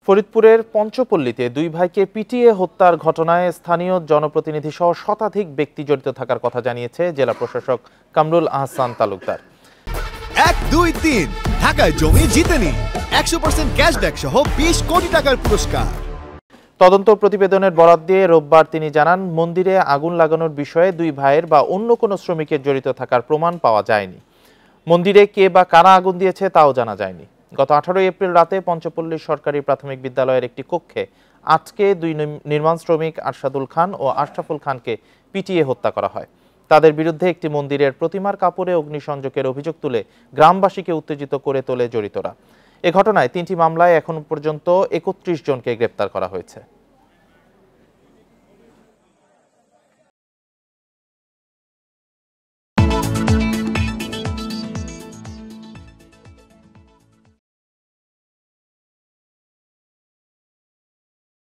ফরিদপুরের পঞ্চপল্লীতে দুই ভাইকে পিটিয়ে হত্যার ঘটনায় স্থানীয় জনপ্রতিনিধি সহ শতাধিক ব্যক্তি জড়িত থাকার কথা জানিয়েছে জেলা প্রশাসক কামরুল আহসান তালুকদার। 1, 2, 3 ঢাকায় জমি জিতে নিন 100% ক্যাশব্যাক সহ 20 কোটি টাকার পুরস্কার। তদন্ত প্রতিবেদনের বরাত দিয়ে রোববার তিনি জানান, মন্দিরে আগুন লাগানোর বিষয়ে দুই ভাইয়ের বা অন্য কোনো শ্রমিকের জড়িত থাকার প্রমাণ পাওয়া যায়নি। মন্দিরে কে বা কারা আগুন দিয়েছে তাও জানা যায়নি। গত 18 এপ্রিল রাতে পঞ্চপল্লী সরকারি প্রাথমিক বিদ্যালয়ের একটি কক্ষে আটকে দুই নির্মাণ শ্রমিক আরশাদুল খান ও আশরাফুল খানকে পিটিয়ে হত্যা করা হয়। তাদের বিরুদ্ধে একটি মন্দিরের প্রতিমার কাপড়ে অগ্নিসংযোগের অভিযোগ তুলে গ্রামবাসীকে উত্তেজিত করে তোলে জড়িতরা। এ ঘটনায় 3টি মামলায় এখন পর্যন্ত 31 জনকে গ্রেপ্তার করা হয়েছে।